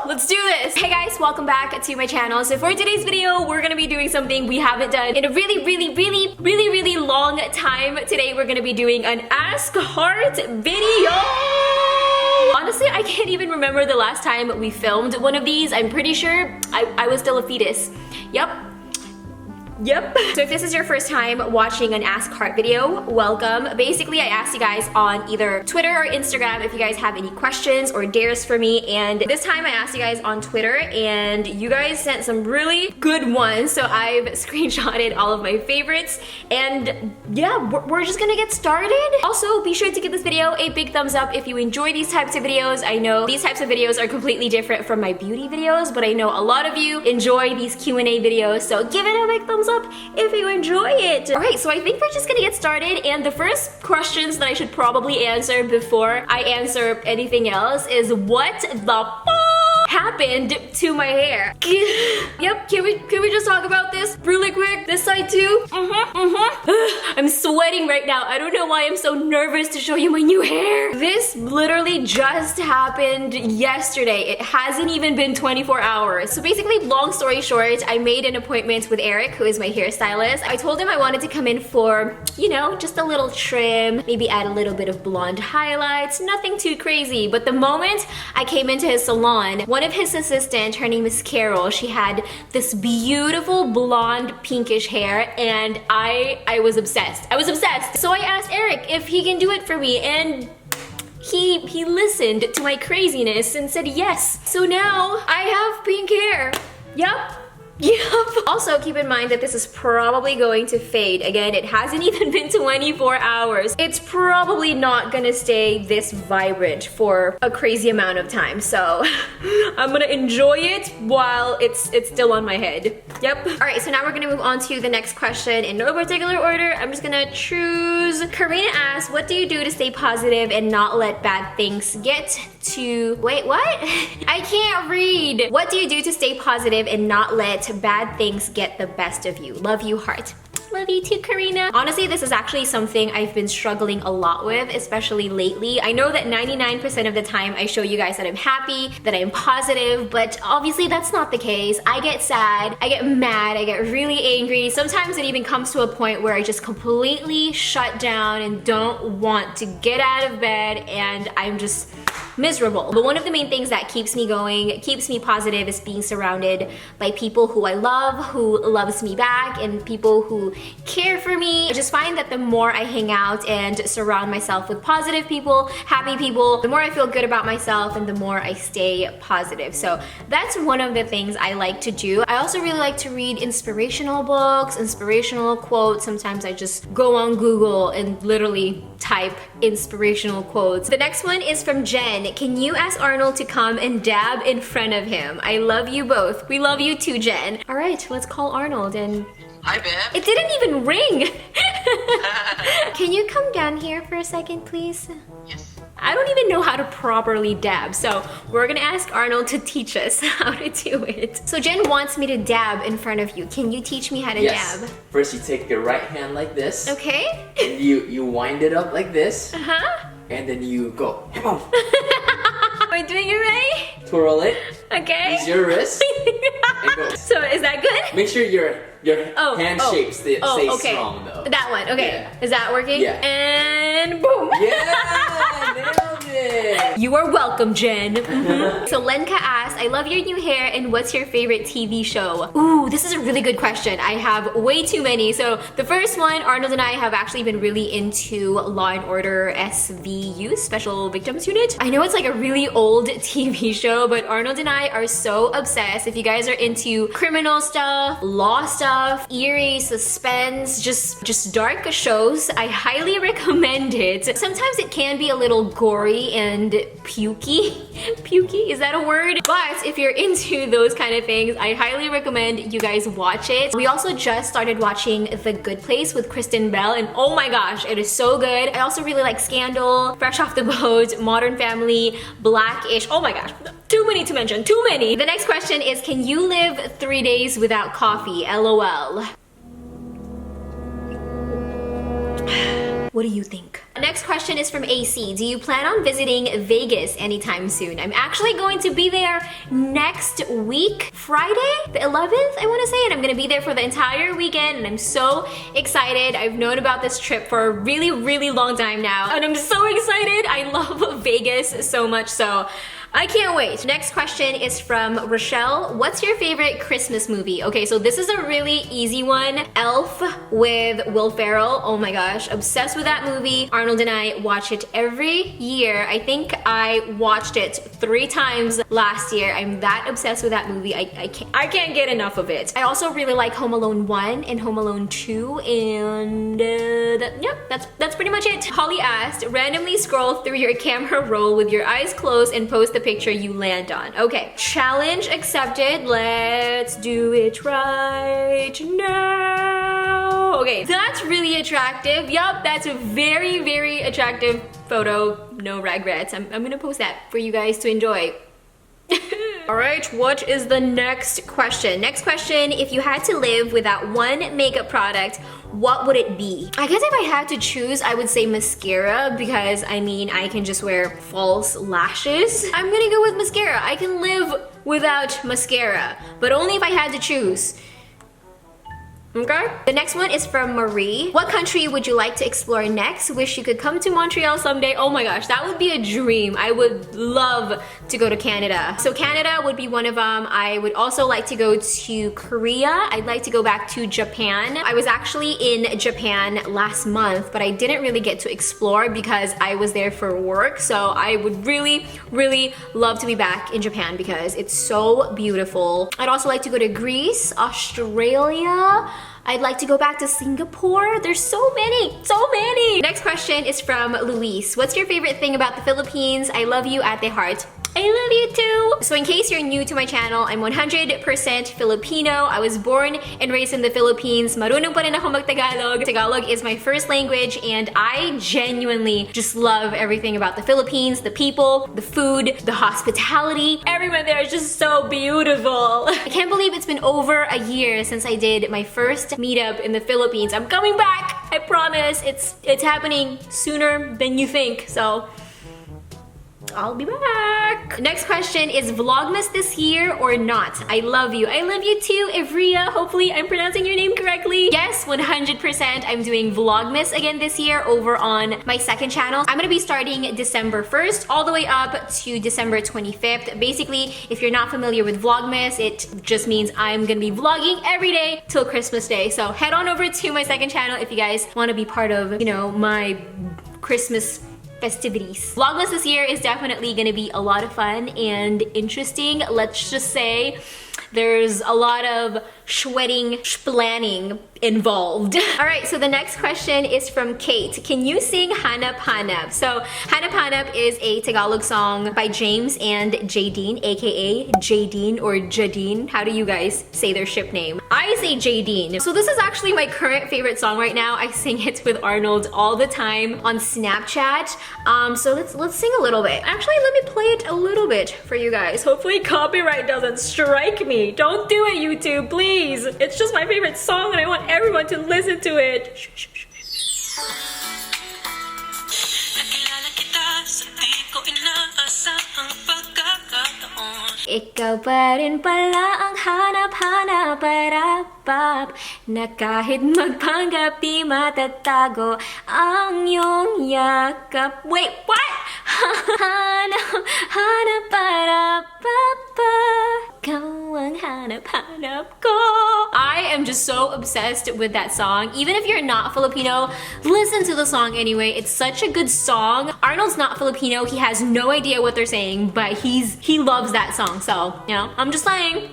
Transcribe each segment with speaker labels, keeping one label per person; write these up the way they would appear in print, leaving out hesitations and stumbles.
Speaker 1: let's do this. Hey guys, welcome back to my channel. So for today's video, we're gonna be doing something we haven't done in a really long time. Today we're gonna be doing an Ask Heart video. Honestly, I can't even remember the last time we filmed one of these. I'm pretty sure I was still a fetus. Yep. So if this is your first time watching an Ask Heart video, welcome. Basically, I asked you guys on either Twitter or Instagram if you guys have any questions or dares for me, and this time I asked you guys on Twitter and you guys sent some really good ones, so I've screenshotted all of my favorites, and yeah, we're just gonna get started. Also, be sure to give this video a big thumbs up if you enjoy these types of videos. I know these types of videos are completely different from my beauty videos, but I know a lot of you enjoy these Q&A videos, so give it a big thumbs up if you enjoy it. Alright, so I think we're just gonna get started, and the first questions that I should probably answer before I answer anything else is what the f happened to my hair? Yep, can we just talk about this really quick? This side too? I'm sweating right now. I don't know why I'm so nervous to show you my new hair. This literally just happened yesterday. It hasn't even been 24 hours. So basically, long story short, I made an appointment with Eric, who is my hairstylist. I told him I wanted to come in for, you know, just a little trim, maybe add a little bit of blonde highlights, nothing too crazy. But the moment I came into his salon, one of his assistants, her name is Carol, she had this beautiful blonde pinkish hair, and I was obsessed. I was obsessed. So I asked Eric if he can do it for me, and he listened to my craziness and said yes. So now I have pink hair. Yep. Also, keep in mind that this is probably going to fade. Again, it hasn't even been 24 hours. It's probably not gonna stay this vibrant for a crazy amount of time. So I'm gonna enjoy it while it's still on my head. Yep. All right, so now we're gonna move on to the next question in no particular order. I'm just gonna choose. Karina asks, what do you do to stay positive and not let bad things get to... Wait, what? I can't read. What do you do to stay positive and not let bad things get the best of you? Love you, heart. Love you too, Karina. Honestly, this is actually something I've been struggling a lot with, especially lately. I know that 99% of the time I show you guys that I'm happy, that I'm positive, but obviously that's not the case. I get sad, I get mad, I get really angry. Sometimes it even comes to a point where I just completely shut down and don't want to get out of bed, and I'm just miserable. But one of the main things that keeps me going, keeps me positive, is being surrounded by people who I love, who loves me back, and people who care for me. I just find that the more I hang out and surround myself with positive people, happy people, the more I feel good about myself and the more I stay positive. So that's one of the things I like to do. I also really like to read inspirational books, inspirational quotes. Sometimes I just go on Google and literally type inspirational quotes. The next one is from Jen. Can you ask Arnold to come and dab in front of him? I love you both. We love you too, Jen. All right, let's call Arnold and...
Speaker 2: Hi, Bev.
Speaker 1: It didn't even ring. Can you come down here for a second, please?
Speaker 2: Yes.
Speaker 1: I don't even know how to properly dab, so we're gonna ask Arnold to teach us how to do it. So Jen wants me to dab in front of you. Can you teach me how to dab?
Speaker 3: First, you take your right hand like this.
Speaker 1: Okay.
Speaker 3: And you wind it up like this.
Speaker 1: Uh-huh.
Speaker 3: And then you go. Am
Speaker 1: I doing it right?
Speaker 3: Twirl it.
Speaker 1: Okay.
Speaker 3: Use your wrist. And go.
Speaker 1: So is that good?
Speaker 3: Make sure your hand shape stays
Speaker 1: okay.
Speaker 3: strong though.
Speaker 1: That one, okay.
Speaker 3: Yeah.
Speaker 1: Is that working?
Speaker 3: Yeah.
Speaker 1: And boom.
Speaker 3: Yeah, nailed it.
Speaker 1: You are welcome, Jen. So Lenka asked, I love your new hair, and what's your favorite TV show? Ooh, this is a really good question. I have way too many. So the first one, Arnold and I have actually been really into Law & Order SVU, Special Victims Unit. I know it's like a really old TV show, but Arnold and I are so obsessed. If you guys are into criminal stuff, law stuff, eerie, suspense, just dark shows, I highly recommend it. Sometimes it can be a little gory and pukey. Pukey, is that a word? But if you're into those kind of things, I highly recommend you guys watch it. We also just started watching The Good Place with Kristen Bell, and oh my gosh, it is so good. I also really like Scandal, Fresh Off the Boat, Modern Family, Blackish. Oh my gosh, too many to mention, too many. The next question is, can you live 3 days without coffee? LOL. What do you think? Next question is from AC. Do you plan on visiting Vegas anytime soon? I'm actually going to be there next week, Friday, the 11th, I want to say, and I'm gonna be there for the entire weekend, and I'm so excited. I've known about this trip for a really, really long time now, and I'm so excited. I love Vegas so much, so I can't wait. Next question is from Rochelle. What's your favorite Christmas movie? Okay, so this is a really easy one. Elf with Will Ferrell. Oh my gosh, obsessed with that movie. Arnold and I watch it every year. I think I watched it 3 times last year. I'm that obsessed with that movie. I can't get enough of it. I also really like Home Alone 1 and Home Alone 2, and yeah, that's pretty much it. Holly asked, randomly scroll through your camera roll with your eyes closed and post the picture you land on. Okay, challenge accepted. Let's do it right now. Okay, that's really attractive. Yup, that's a very, very attractive photo. No regrets. I'm gonna post that for you guys to enjoy. Alright, what is the next question? Next question, if you had to live without one makeup product, what would it be? I guess if I had to choose, I would say mascara, because I mean, I can just wear false lashes. I'm gonna go with mascara. I can live without mascara, but only if I had to choose. Okay. The next one is from Marie. What country would you like to explore next? Wish you could come to Montreal someday. Oh my gosh, that would be a dream. I would love to go to Canada. So Canada would be one of them. I would also like to go to Korea. I'd like to go back to Japan. I was actually in Japan last month, but I didn't really get to explore because I was there for work. So I would really, really love to be back in Japan because it's so beautiful. I'd also like to go to Greece, Australia. I'd like to go back to Singapore. There's so many, so many. Next question is from Luis. What's your favorite thing about the Philippines? I love you at the heart. I love you too! So in case you're new to my channel, I'm 100% Filipino. I was born and raised in the Philippines. Marunong pa rin ako mag-Tagalog. Tagalog is my first language, and I genuinely just love everything about the Philippines, the people, the food, the hospitality. Everyone there is just so beautiful. I can't believe it's been over a year since I did my first meetup in the Philippines. I'm coming back! I promise. It's happening sooner than you think. So I'll be back. Next question is Vlogmas this year or not? I love you. I love you too, Ivria. Hopefully I'm pronouncing your name correctly. Yes, 100% I'm doing Vlogmas again this year over on my second channel. I'm gonna be starting December 1st all the way up to December 25th. Basically, if you're not familiar with Vlogmas, it just means I'm gonna be vlogging every day till Christmas Day. So head on over to my second channel if you guys want to be part of, you know, my Christmas festivities. Vlogmas this year is definitely gonna be a lot of fun and interesting. Let's just say there's a lot of sweating, planning involved. Alright, so the next question is from Kate. Can you sing Hanap Hanap? So Hanap Hanap is a Tagalog song by James and Jadine, aka Jadine or Jadine. How do you guys say their ship name? I say Jadine. So this is actually my current favorite song right now. I sing it with Arnold all the time on Snapchat. So let's sing a little bit. Actually, let me play it a little bit for you guys. Hopefully copyright doesn't strike me. Don't do it, YouTube, please. It's just my favorite song and I want everyone to listen to it. Shh, shh, shh. Ikaw pa rin pala ang hanap-hanap para-pap na kahit magpanggap di matatago ang iyong yakap. Wait, what? Hanap-hanap para-papa, ikaw ang hanap-hanap ko. I am just so obsessed with that song. Even if you're not Filipino, listen to the song anyway. It's such a good song. Arnold's not Filipino. He has no idea what they're saying, but he loves that song. So, you know, I'm just saying.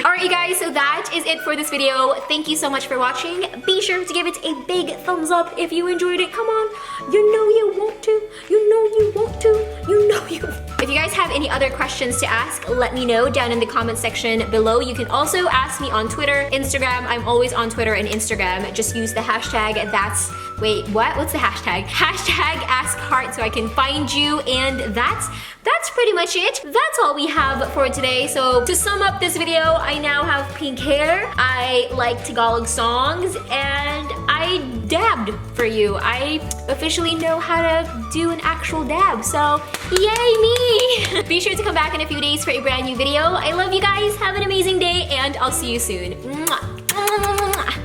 Speaker 1: Alright, you guys, so that is it for this video. Thank you so much for watching. Be sure to give it a big thumbs up if you enjoyed it. Come on. You know you want to. You know you want to. You know you. If you guys have any other questions to ask, let me know down in the comment section below. You can also ask me on Twitter, Instagram. I'm always on Twitter and Instagram. Just use the hashtag wait, what? What's the hashtag? Hashtag AskHeart so I can find you, and that's pretty much it. That's all we have for today. So to sum up this video, I now have pink hair, I like Tagalog songs, and I dabbed for you. I officially know how to do an actual dab, so yay me! Be sure to come back in a few days for a brand new video. I love you guys, have an amazing day, and I'll see you soon. Mwah.